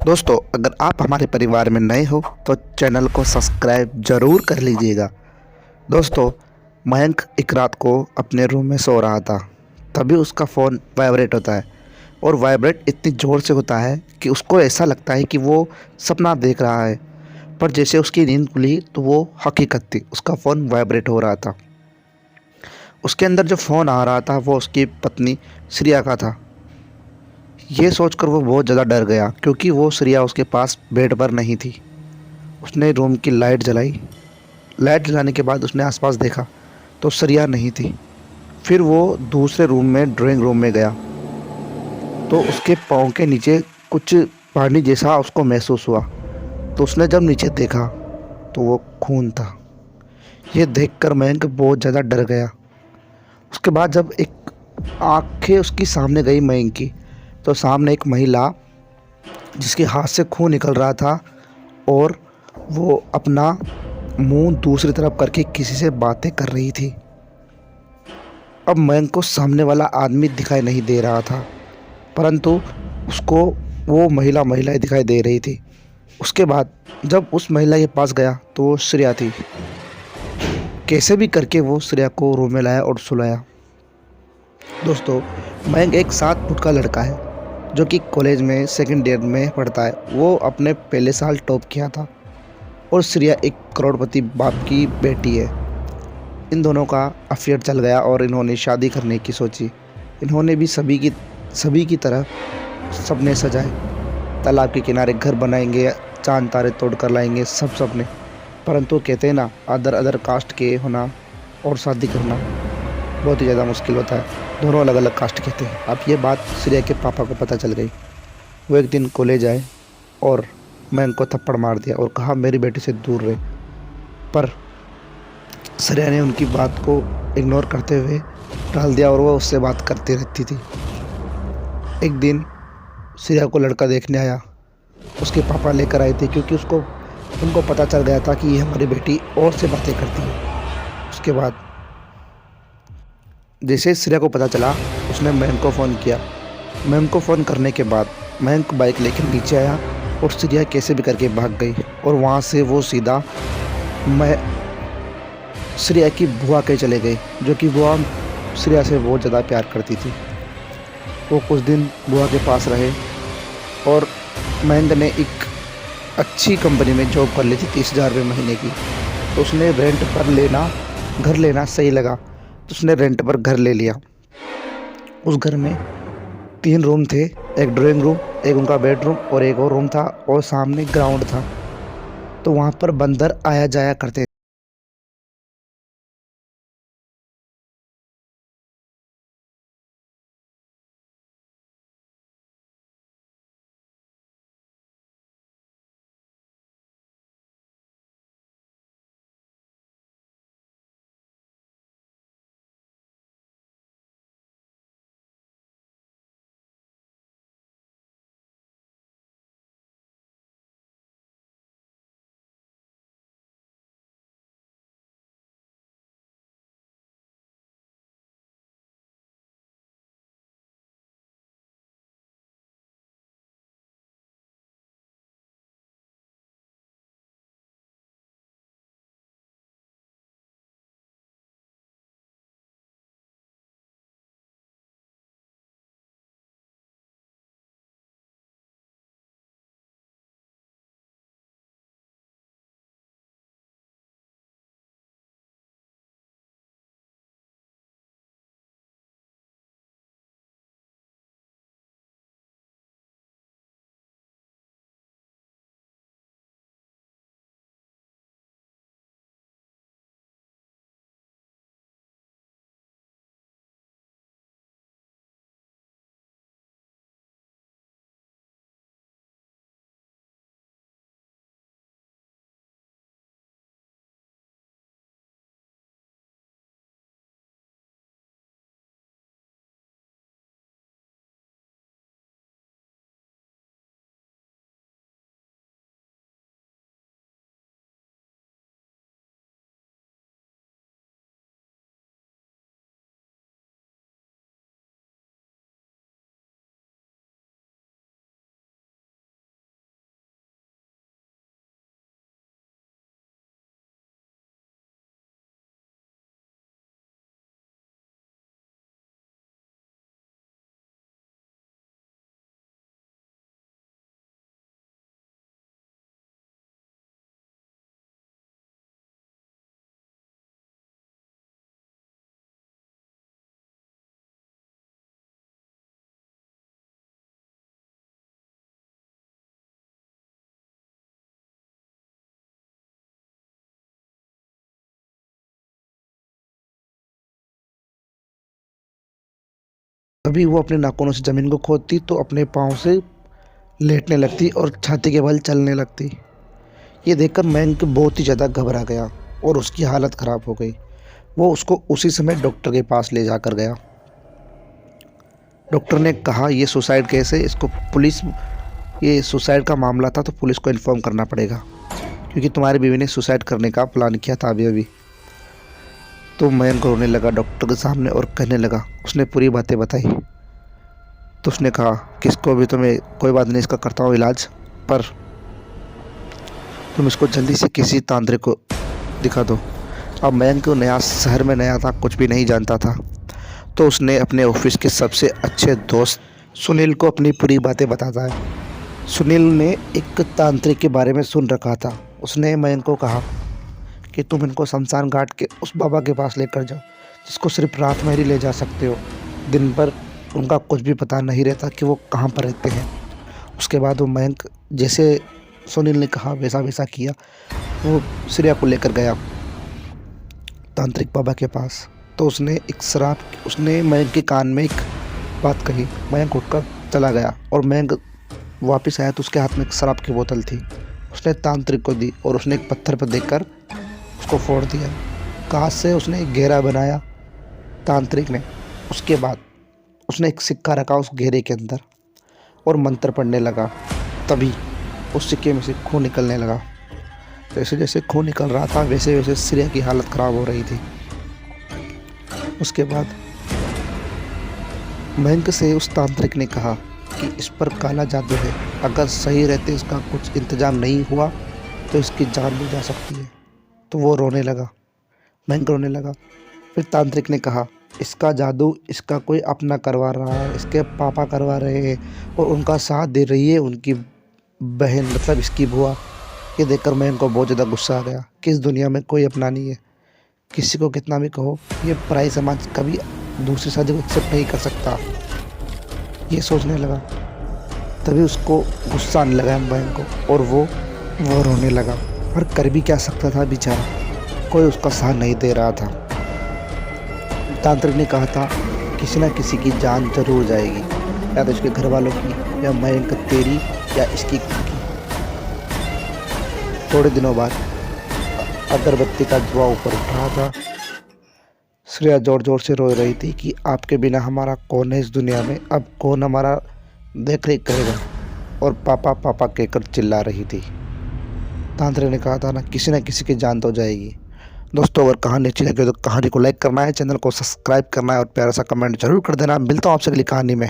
दोस्तों, अगर आप हमारे परिवार में नए हो तो चैनल को सब्सक्राइब ज़रूर कर लीजिएगा। दोस्तों, मयंक एक रात को अपने रूम में सो रहा था। तभी उसका फ़ोन वाइब्रेट होता है और वाइब्रेट इतनी ज़ोर से होता है कि उसको ऐसा लगता है कि वो सपना देख रहा है। पर जैसे उसकी नींद खुली तो वो हकीकत थी, उसका फ़ोन वाइब्रेट हो रहा था। उसके अंदर जो फ़ोन आ रहा था वो उसकी पत्नी श्रिया का था। ये सोचकर वो बहुत ज़्यादा डर गया क्योंकि वो श्रिया उसके पास बेड पर नहीं थी। उसने रूम की लाइट जलाई। लाइट जलाने के बाद उसने आसपास देखा तो श्रिया नहीं थी। फिर वो दूसरे रूम में ड्राइंग रूम में गया तो उसके पाँव के नीचे कुछ पानी जैसा उसको महसूस हुआ। तो उसने जब नीचे देखा तो वो खून था। ये देखकर मयंक बहुत ज़्यादा डर गया। उसके बाद जब एक आंखें उसकी सामने गई मयंक की, तो सामने एक महिला जिसके हाथ से खून निकल रहा था और वो अपना मुंह दूसरी तरफ करके किसी से बातें कर रही थी। अब मयंक को सामने वाला आदमी दिखाई नहीं दे रहा था, परंतु उसको वो महिला ही दिखाई दे रही थी। उसके बाद जब उस महिला के पास गया तो वो श्रेया थी। कैसे भी करके वो श्रेया को रूम में लाया और सुलाया। दोस्तों, मयंक एक 7 फुट का लड़का है जो कि कॉलेज में सेकंड ईयर में पढ़ता है। वो अपने पहले साल टॉप किया था और श्रेया एक करोड़पति बाप की बेटी है। इन दोनों का अफेयर चल गया और इन्होंने शादी करने की सोची। इन्होंने भी सभी की तरह सपने सजाए। तालाब के किनारे घर बनाएंगे, चांद तारे तोड़ कर लाएंगे, सब सपने। परंतु कहते हैं ना, अदर अदर कास्ट के होना और शादी करना बहुत ही ज़्यादा मुश्किल होता है। दोनों अलग अलग कास्ट के थे। अब ये बात श्रेया के पापा को पता चल गई। वो एक दिन कॉलेज आए और मैं उनको थप्पड़ मार दिया और कहा मेरी बेटी से दूर रहे। पर श्रेया ने उनकी बात को इग्नोर करते हुए टाल दिया और वो उससे बात करती रहती थी। एक दिन श्रेया को लड़का देखने आया। उसके पापा लेकर आए थे क्योंकि उसको उनको पता चल गया था कि ये हमारी बेटी और से बातें करती है। उसके बाद जैसे श्रेया को पता चला, उसने मयंक को फ़ोन किया। मयंक को फ़ोन करने के बाद मयंक बाइक लेकर नीचे आया और श्रेया कैसे भी करके भाग गई और वहाँ से वो सीधा मैं श्रेया की बुआ के चले गए, जो कि बुआ श्रेया से बहुत ज़्यादा प्यार करती थी। वो कुछ दिन बुआ के पास रहे और मयंक ने एक अच्छी कंपनी में जॉब कर ली थी 30,000 रुपये महीने की। तो उसने रेंट पर घर लेना सही लगा, तो उसने रेंट पर घर ले लिया। उस घर में 3 रूम थे, एक ड्राइंग रूम, एक उनका बेडरूम और एक और रूम था और सामने ग्राउंड था। तो वहाँ पर बंदर आया जाया करते तभी वो अपने नाखूनों से ज़मीन को खोदती तो अपने पाँव से लेटने लगती और छाती के बल चलने लगती। ये देखकर मयंक बहुत ही ज़्यादा घबरा गया और उसकी हालत ख़राब हो गई। वो उसको उसी समय डॉक्टर के पास ले जाकर गया। डॉक्टर ने कहा ये सुसाइड केस है, ये सुसाइड का मामला था तो पुलिस को इन्फॉर्म करना पड़ेगा, क्योंकि तुम्हारी बीवी ने सुसाइड करने का प्लान किया था अभी। तो मयंक रोने लगा डॉक्टर के सामने और कहने लगा, उसने पूरी बातें बताई। तो उसने कहा किसको भी तुम्हें कोई बात नहीं, इसका करता हूँ इलाज, पर तुम इसको जल्दी से किसी तांत्रिक को दिखा दो। अब मयंक नया शहर में नया था, कुछ भी नहीं जानता था, तो उसने अपने ऑफिस के सबसे अच्छे दोस्त सुनील को अपनी पूरी बातें बताता है। सुनील ने एक तांत्रिक के बारे में सुन रखा था। उसने मयंक को कहा कि तुम इनको शमशान घाट के उस बाबा के पास लेकर जाओ, जिसको सिर्फ रात में ही ले जा सकते हो, दिन भर उनका कुछ भी पता नहीं रहता कि वो कहाँ पर रहते हैं। उसके बाद वो मयंक जैसे सुनील ने कहा वैसा वैसा किया। वो श्रेया को लेकर गया तांत्रिक बाबा के पास। तो उसने मयंक के कान में एक बात कही। मयंक उठकर चला गया और मयंक वापस आया तो उसके हाथ में एक शराब की बोतल थी। उसने तांत्रिक को दी और उसने एक पत्थर पर देखकर उसको फोड़ दिया। कांच से उसने एक घेरा बनाया तांत्रिक ने। उसके बाद उसने एक सिक्का रखा उस घेरे के अंदर और मंत्र पढ़ने लगा। तभी उस सिक्के में से खून निकलने लगा। जैसे जैसे खून निकल रहा था वैसे वैसे श्रेया की हालत ख़राब हो रही थी। उसके बाद मयंक से उस तांत्रिक ने कहा कि इस पर काला जादू है, अगर सही रहते इसका कुछ इंतज़ाम नहीं हुआ तो इसकी जान भी जा सकती है। तो वो रोने लगा, मयंक रोने लगा। फिर तांत्रिक ने कहा इसका जादू इसका कोई अपना करवा रहा है, इसके पापा करवा रहे हैं और उनका साथ दे रही है उनकी बहन, मतलब इसकी बुआ। ये देखकर मयंक को बहुत ज़्यादा गुस्सा आ गया कि इस दुनिया में कोई अपना नहीं है। किसी को कितना भी कहो, ये पराई समाज कभी दूसरी शादी को एक्सेप्ट नहीं कर सकता, ये सोचने लगा। तभी उसको गुस्सा आने लगा मयंक को और वो रोने लगा। पर कर भी क्या सकता था बेचारा, कोई उसका साथ नहीं दे रहा था। तांत्रिक ने कहा था किसी न किसी की जान जरूर जाएगी, या तो उसके घर वालों की, या मयंक तेरी, या इसकी की। थोड़े दिनों बाद अगरबत्ती का धुआं ऊपर उठ रहा था। श्रेया जोर जोर से रो रही थी कि आपके बिना हमारा कौन है इस दुनिया में, अब कौन हमारा देख रेख करेगा, और पापा पापा कहकर चिल्ला रही थी। तांत्रिक ने कहा था ना किसी की जान तो जाएगी। दोस्तों अगर कहानी अच्छी लगे तो कहानी को लाइक करना है, चैनल को सब्सक्राइब करना है और प्यारा सा कमेंट जरूर कर देना। मिलता हूँ आपसे अगली कहानी में।